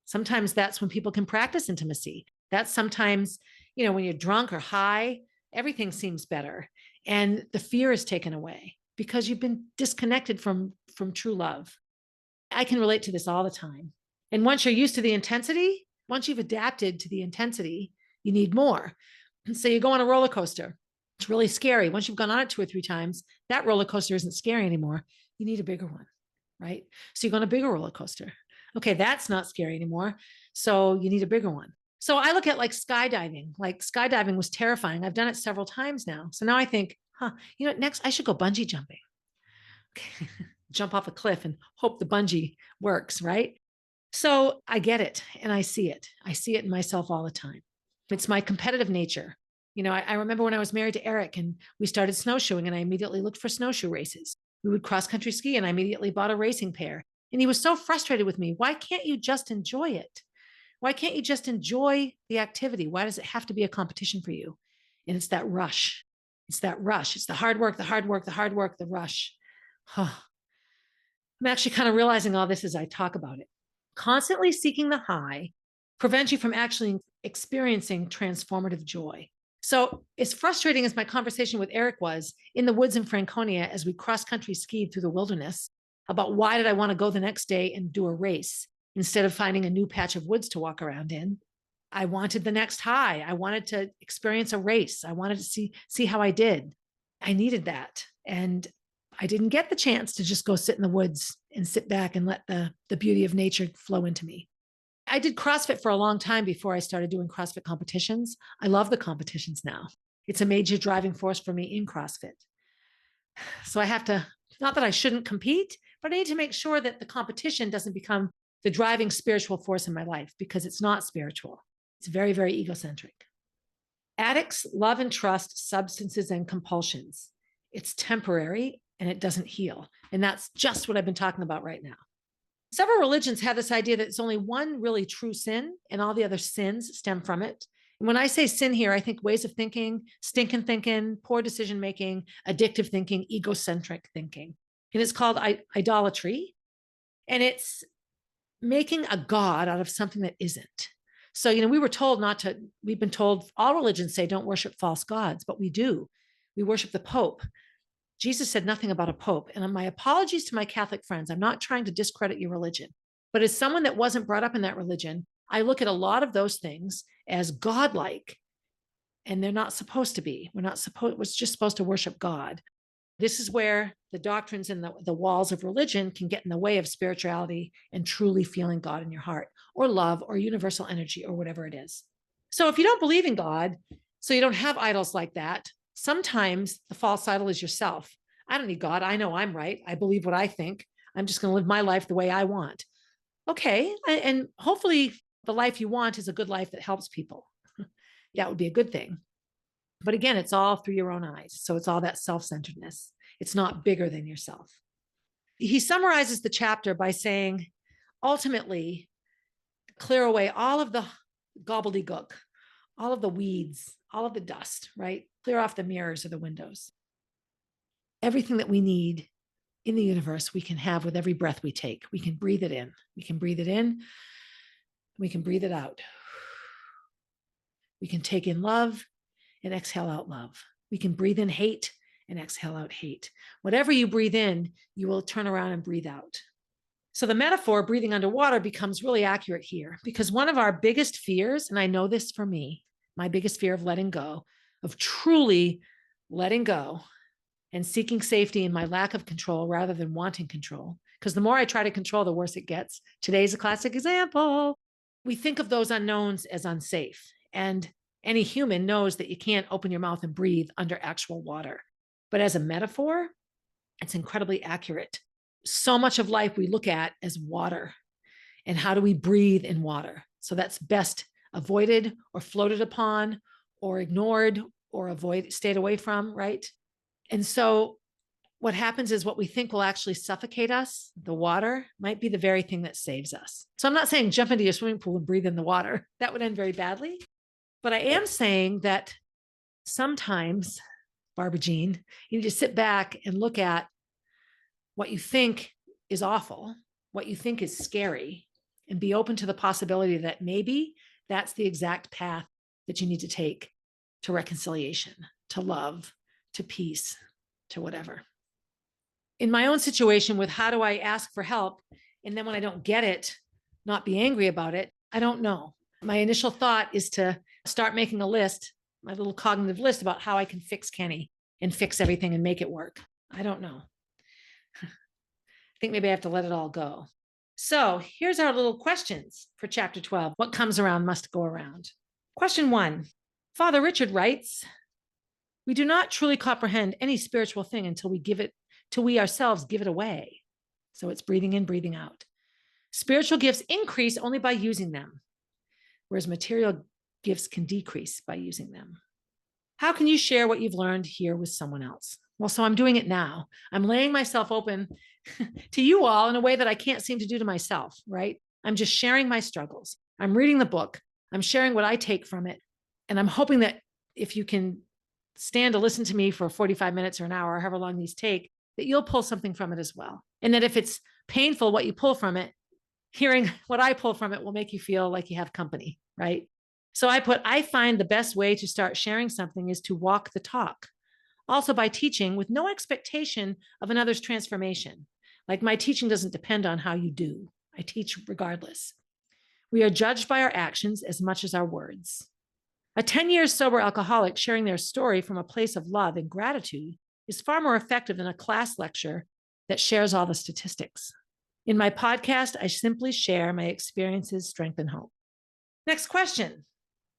Sometimes that's when people can practice intimacy. That's sometimes, when you're drunk or high, everything seems better. And the fear is taken away because you've been disconnected from true love. I can relate to this all the time. And once you're used to the intensity, once you've adapted to the intensity, you need more. And so you go on a roller coaster. It's really scary. Once you've gone on it 2 or 3 times, that roller coaster isn't scary anymore. You need a bigger one, right? So you go on a bigger roller coaster. Okay, that's not scary anymore. So you need a bigger one. So I look at like skydiving. Like skydiving was terrifying. I've done it several times now. So now I think, next I should go bungee jumping. Okay. Jump off a cliff and hope the bungee works, right? So I get it and I see it. I see it in myself all the time. It's my competitive nature. I remember when I was married to Eric and we started snowshoeing and I immediately looked for snowshoe races. We would cross country ski and I immediately bought a racing pair. And he was so frustrated with me. Why can't you just enjoy it? Why can't you just enjoy the activity? Why does it have to be a competition for you? And it's that rush. It's that rush. It's the hard work, the hard work, the hard work, the rush. I'm actually kind of realizing all this as I talk about it. Constantly seeking the high prevents you from actually experiencing transformative joy. So as frustrating as my conversation with Eric was in the woods in Franconia as we cross-country skied through the wilderness about why did I want to go the next day and do a race instead of finding a new patch of woods to walk around in, I wanted the next high. I wanted to experience a race. I wanted to see how I did. I needed that. And I didn't get the chance to just go sit in the woods and sit back and let the beauty of nature flow into me. I did CrossFit for a long time before I started doing CrossFit competitions. I love the competitions now. It's a major driving force for me in CrossFit. So I have to, not that I shouldn't compete, but I need to make sure that the competition doesn't become the driving spiritual force in my life because it's not spiritual. It's very, very egocentric. Addicts love and trust substances and compulsions. It's temporary and it doesn't heal. And that's just what I've been talking about right now. Several religions have this idea that it's only one really true sin and all the other sins stem from it. And when I say sin here, I think ways of thinking, stinking thinking, poor decision making, addictive thinking, egocentric thinking. And it's called idolatry. And it's making a God out of something that isn't. So, we were told we've been told all religions say don't worship false gods, but we do. We worship the Pope. Jesus said nothing about a pope. And my apologies to my Catholic friends. I'm not trying to discredit your religion. But as someone that wasn't brought up in that religion, I look at a lot of those things as godlike, and they're not supposed to be. We're just supposed to worship God. This is where the doctrines and the walls of religion can get in the way of spirituality and truly feeling God in your heart, or love, or universal energy, or whatever it is. So if you don't believe in God, so you don't have idols like that, sometimes the false idol is yourself. I don't need God. I know I'm right. I believe what I think. I'm just going to live my life the way I want. Okay. And hopefully the life you want is a good life that helps people. That would be a good thing. But again, it's all through your own eyes. So it's all that self-centeredness. It's not bigger than yourself. He summarizes the chapter by saying, ultimately, clear away all of the gobbledygook, all of the weeds, all of the dust, right? Clear off the mirrors or the windows. Everything that we need in the universe, we can have with every breath we take. We can breathe it in. We can breathe it in. We can breathe it out. We can take in love and exhale out love. We can breathe in hate and exhale out hate. Whatever you breathe in, you will turn around and breathe out. So the metaphor, breathing underwater, becomes really accurate here because one of our biggest fears, and I know this for me, my biggest fear of letting go, of truly letting go and seeking safety in my lack of control rather than wanting control. Because the more I try to control, the worse it gets. Today's a classic example. We think of those unknowns as unsafe. And any human knows that you can't open your mouth and breathe under actual water. But as a metaphor, it's incredibly accurate. So much of life we look at as water. And how do we breathe in water? So that's best avoided or floated upon or ignored or stayed away from, right? And so what happens is what we think will actually suffocate us, the water, might be the very thing that saves us. So I'm not saying jump into your swimming pool and breathe in the water. That would end very badly. But I am saying that sometimes, Barbara Jean, you need to sit back and look at what you think is awful, what you think is scary, and be open to the possibility that maybe that's the exact path that you need to take to reconciliation, to love, to peace, to whatever. In my own situation with how do I ask for help, and then when I don't get it, not be angry about it, I don't know. My initial thought is to start making a list, my little cognitive list about how I can fix Kenny and fix everything and make it work. I don't know. I think maybe I have to let it all go. So here's our little questions for chapter 12. What comes around must go around. Question 1. Father Richard writes, we do not truly comprehend any spiritual thing until we ourselves give it away. So it's breathing in, breathing out. Spiritual gifts increase only by using them, whereas material gifts can decrease by using them. How can you share what you've learned here with someone else? Well, so I'm doing it now. I'm laying myself open to you all in a way that I can't seem to do to myself, right? I'm just sharing my struggles. I'm reading the book. I'm sharing what I take from it. And I'm hoping that if you can stand to listen to me for 45 minutes or an hour, however long these take, that you'll pull something from it as well. And that if it's painful, what you pull from it, hearing what I pull from it will make you feel like you have company, right? So I find the best way to start sharing something is to walk the talk. Also by teaching with no expectation of another's transformation. Like my teaching doesn't depend on how you do. I teach regardless. We are judged by our actions as much as our words. A 10 years sober alcoholic sharing their story from a place of love and gratitude is far more effective than a class lecture that shares all the statistics. In my podcast, I simply share my experiences, strength, and hope. Next question.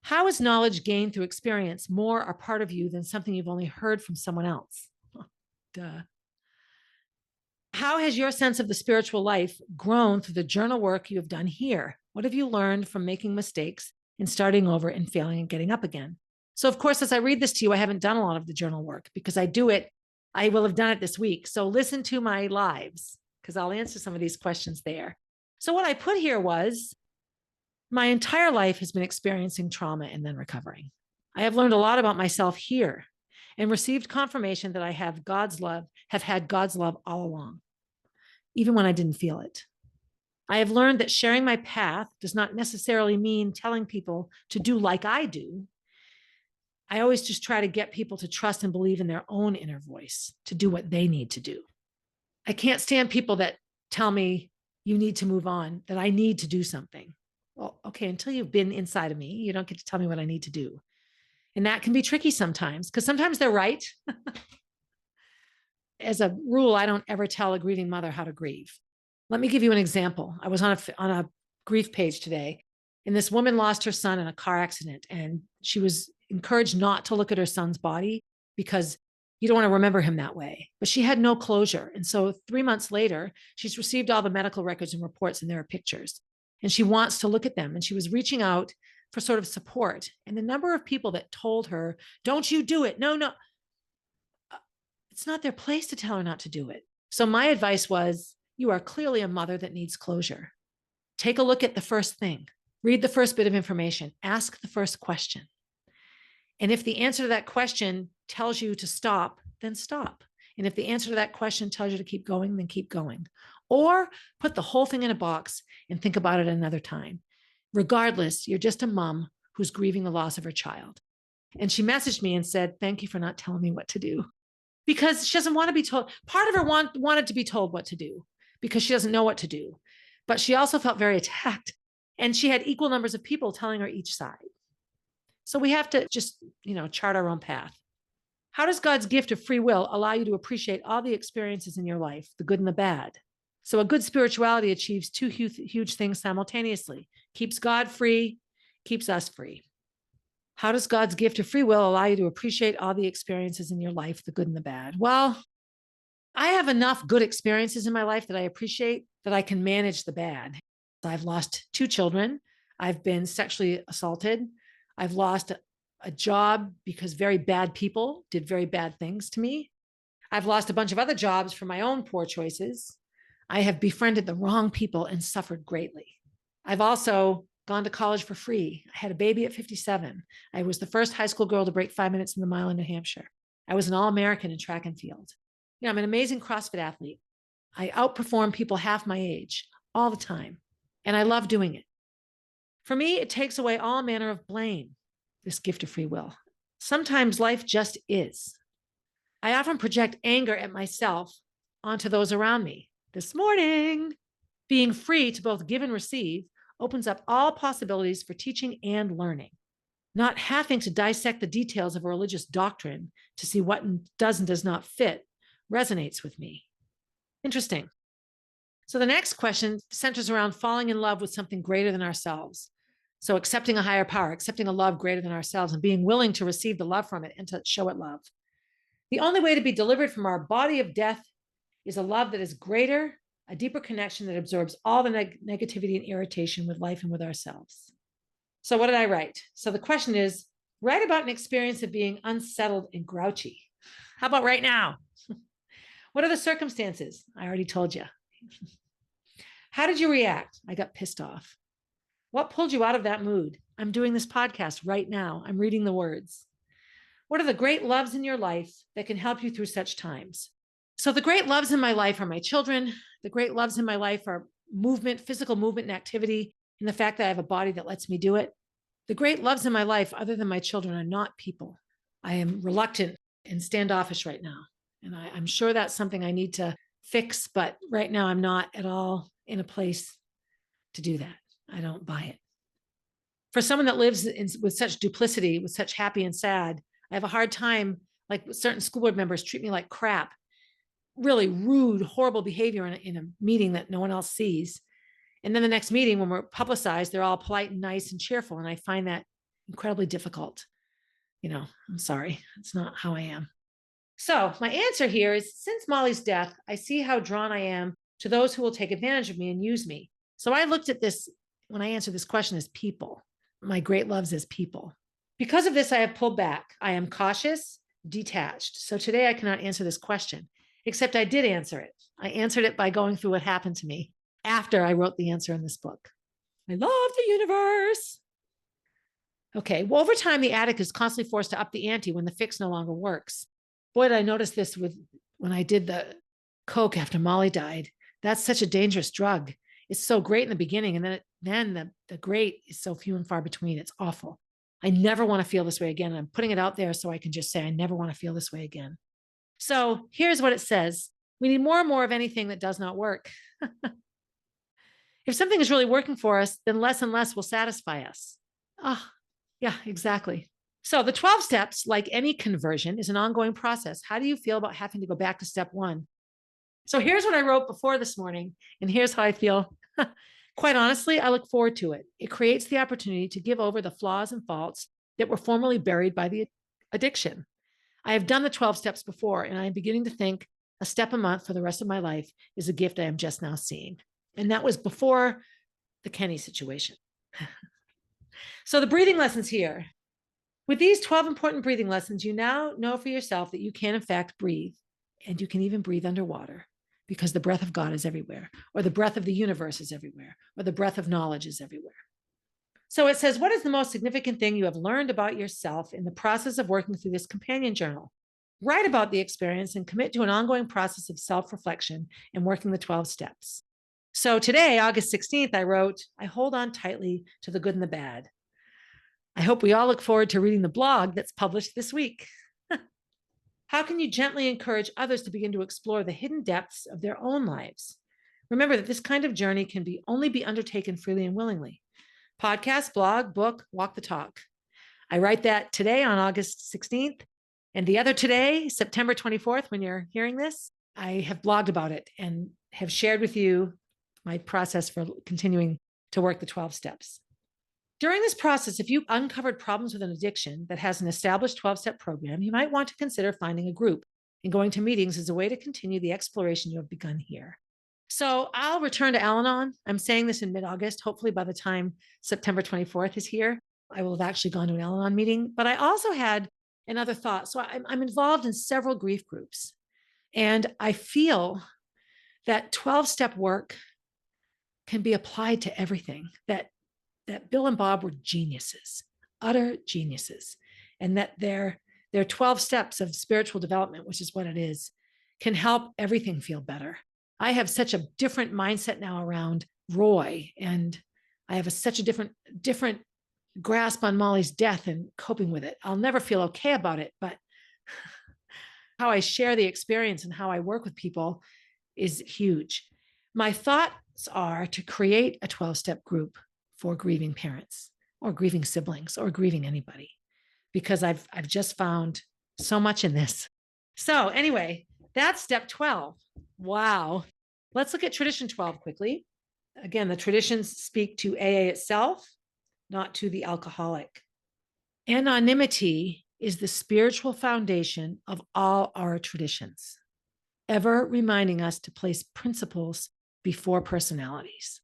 How is knowledge gained through experience more a part of you than something you've only heard from someone else? Duh. How has your sense of the spiritual life grown through the journal work you have done here? What have you learned from making mistakes and starting over and failing and getting up again? So, of course, as I read this to you, I haven't done a lot of the journal work because I will have done it this week. So listen to my lives because I'll answer some of these questions there. So what I put here was, my entire life has been experiencing trauma and then recovering. I have learned a lot about myself here and received confirmation that I have had God's love all along, even when I didn't feel it. I have learned that sharing my path does not necessarily mean telling people to do like I do. I always just try to get people to trust and believe in their own inner voice to do what they need to do. I can't stand people that tell me you need to move on, that I need to do something. Well, okay, until you've been inside of me, you don't get to tell me what I need to do. And that can be tricky sometimes because sometimes they're right. As a rule, I don't ever tell a grieving mother how to grieve. Let me give you an example. I was on a grief page today, and this woman lost her son in a car accident, and she was encouraged not to look at her son's body because you don't want to remember him that way. But she had no closure. And so 3 months later, she's received all the medical records and reports, and there are pictures. And she wants to look at them. And she was reaching out for sort of support. And the number of people that told her, don't you do it. No. It's not their place to tell her not to do it. So my advice was, you are clearly a mother that needs closure. Take a look at the first thing. Read the first bit of information. Ask the first question. And if the answer to that question tells you to stop, then stop. And if the answer to that question tells you to keep going, then keep going. Or put the whole thing in a box and think about it another time. Regardless, you're just a mom who's grieving the loss of her child. And she messaged me and said, thank you for not telling me what to do. Because she doesn't want to be told. Part of her wanted to be told what to do because she doesn't know what to do. But she also felt very attacked. And she had equal numbers of people telling her each side. So we have to just, chart our own path. How does God's gift of free will allow you to appreciate all the experiences in your life, the good and the bad? So a good spirituality achieves two huge things simultaneously. Keeps God free, keeps us free. How does God's gift of free will allow you to appreciate all the experiences in your life, the good and the bad? Well, I have enough good experiences in my life that I appreciate that I can manage the bad. I've lost 2 children. I've been sexually assaulted. I've lost a job because very bad people did very bad things to me. I've lost a bunch of other jobs for my own poor choices. I have befriended the wrong people and suffered greatly. I've also gone to college for free. I had a baby at 57. I was the first high school girl to break 5 minutes in the mile in New Hampshire. I was an All-American in track and field. I'm an amazing CrossFit athlete. I outperform people half my age all the time, and I love doing it. For me, it takes away all manner of blame, this gift of free will. Sometimes life just is. I often project anger at myself onto those around me. This morning, being free to both give and receive opens up all possibilities for teaching and learning. Not having to dissect the details of a religious doctrine to see what does and does not fit resonates with me. Interesting. So the next question centers around falling in love with something greater than ourselves. So accepting a higher power, accepting a love greater than ourselves, and being willing to receive the love from it and to show it love. The only way to be delivered from our body of death is a love that is greater, a deeper connection that absorbs all the negativity and irritation with life and with ourselves. So what did I write? So the question is, write about an experience of being unsettled and grouchy. How about right now? What are the circumstances? I already told you. How did you react? I got pissed off. What pulled you out of that mood? I'm doing this podcast right now. I'm reading the words. What are the great loves in your life that can help you through such times? So the great loves in my life are my children. The great loves in my life are movement, physical movement and activity, and the fact that I have a body that lets me do it. The great loves in my life, other than my children, are not people. I am reluctant and standoffish right now. And I'm sure that's something I need to fix, but right now I'm not at all in a place to do that. I don't buy it. For someone that lives with such duplicity, with such happy and sad, I have a hard time, like certain school board members treat me like crap, really rude, horrible behavior in a meeting that no one else sees. And then the next meeting, when we're publicized, they're all polite and nice and cheerful. And I find that incredibly difficult. I'm sorry. It's not how I am. So my answer here is, since Molly's death, I see how drawn I am to those who will take advantage of me and use me. So I looked at this, when I answered this question, as people, my great loves as people. Because of this, I have pulled back. I am cautious, detached. So today I cannot answer this question, except I did answer it. I answered it by going through what happened to me after I wrote the answer in this book. I love the universe. Okay, well, over time, the addict is constantly forced to up the ante when the fix no longer works. Boy, did I notice this when I did the Coke after Molly died. That's such a dangerous drug. It's so great in the beginning, and then the great is so few and far between. It's awful. I never want to feel this way again. I'm putting it out there so I can just say I never want to feel this way again. So here's what it says. We need more and more of anything that does not work. If something is really working for us, then less and less will satisfy us. Yeah, exactly. So the 12 steps, like any conversion, is an ongoing process. How do you feel about having to go back to step one? So here's what I wrote before this morning, and here's how I feel. Quite honestly, I look forward to it. It creates the opportunity to give over the flaws and faults that were formerly buried by the addiction. I have done the 12 steps before, and I am beginning to think a step a month for the rest of my life is a gift I am just now seeing. And that was before the Kenny situation. So the breathing lessons here. With these 12 important breathing lessons, you now know for yourself that you can, in fact, breathe, and you can even breathe underwater, because the breath of God is everywhere, or the breath of the universe is everywhere, or the breath of knowledge is everywhere. So it says, what is the most significant thing you have learned about yourself in the process of working through this companion journal? Write about the experience and commit to an ongoing process of self-reflection and working the 12 steps. So today, August 16th, I wrote, I hold on tightly to the good and the bad. I hope we all look forward to reading the blog that's published this week. How can you gently encourage others to begin to explore the hidden depths of their own lives? Remember that this kind of journey can only be undertaken freely and willingly. Podcast, blog, book, walk the talk. I write that today on August 16th. And the other today, September 24th, when you're hearing this, I have blogged about it and have shared with you my process for continuing to work the 12 steps. During this process, if you've uncovered problems with an addiction that has an established 12-step program, you might want to consider finding a group and going to meetings as a way to continue the exploration you have begun here. So I'll return to Al-Anon. I'm saying this in mid-August. Hopefully by the time September 24th is here, I will have actually gone to an Al-Anon meeting. But I also had another thought. So I'm involved in several grief groups. And I feel that 12-step work can be applied to everything, that Bill and Bob were geniuses, utter geniuses, and that their 12 steps of spiritual development, which is what it is, can help everything feel better. I have such a different mindset now around Roy, and I have such a different grasp on Molly's death and coping with it. I'll never feel okay about it, but how I share the experience and how I work with people is huge. My thoughts are to create a 12-step group for grieving parents or grieving siblings or grieving anybody, because I've just found so much in this. So anyway, that's step 12. Wow. Let's look at tradition 12 quickly. Again, the traditions speak to AA itself, not to the alcoholic. Anonymity is the spiritual foundation of all our traditions, ever reminding us to place principles before personalities.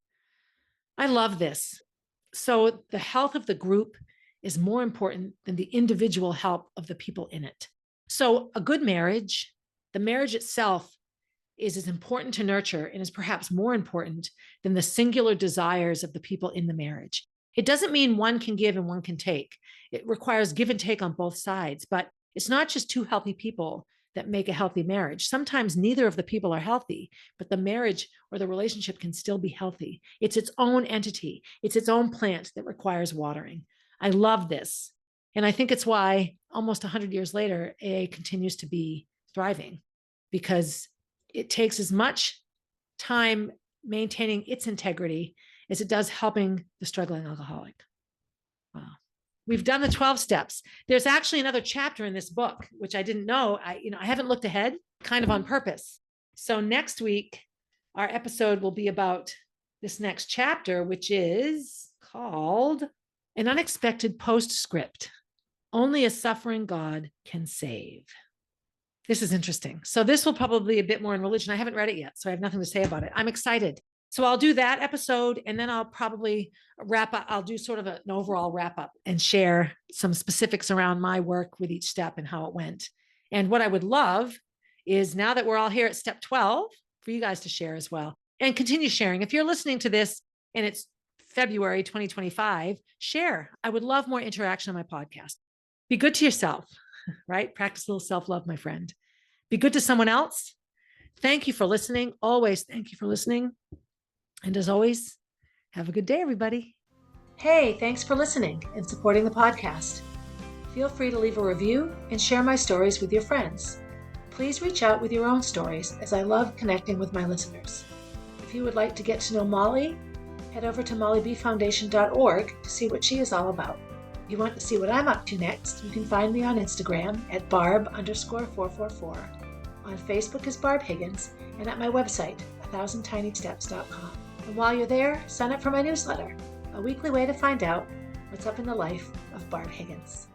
I love this. So the health of the group is more important than the individual health of the people in it. So a good marriage, the marriage itself, is as important to nurture and is perhaps more important than the singular desires of the people in the marriage. It doesn't mean one can give and one can take. It requires give and take on both sides, but it's not just two healthy people that make a healthy marriage. Sometimes neither of the people are healthy, but the marriage or the relationship can still be healthy. It's its own entity. It's its own plant that requires watering. I love this. And I think it's why almost 100 years later, AA continues to be thriving, because it takes as much time maintaining its integrity as it does helping the struggling alcoholic. Wow. We've done the 12 steps. There's actually another chapter in this book, which I didn't know. I haven't looked ahead, kind of on purpose. So next week, our episode will be about this next chapter, which is called An Unexpected Postscript. Only a Suffering God Can Save. This is interesting. So this will probably be a bit more in religion. I haven't read it yet, so I have nothing to say about it. I'm excited. So I'll do that episode, and then I'll probably wrap up. I'll do sort of an overall wrap up and share some specifics around my work with each step and how it went. And what I would love is, now that we're all here at step 12, for you guys to share as well and continue sharing. If you're listening to this and it's February 2025, share. I would love more interaction on my podcast. Be good to yourself, right? Practice a little self-love, my friend. Be good to someone else. Thank you for listening. Always thank you for listening. And as always, have a good day, everybody.
Hey, thanks for listening and supporting the podcast. Feel free to leave a review and share my stories with your friends. Please reach out with your own stories, as I love connecting with my listeners. If you would like to get to know Molly, head over to mollybfoundation.org to see what she is all about. If you want to see what I'm up to next, you can find me on Instagram at barb_444, on Facebook as Barb Higgins, and at my website, 1000tinysteps.com. And while you're there, sign up for my newsletter, a weekly way to find out what's up in the life of Barb Higgins.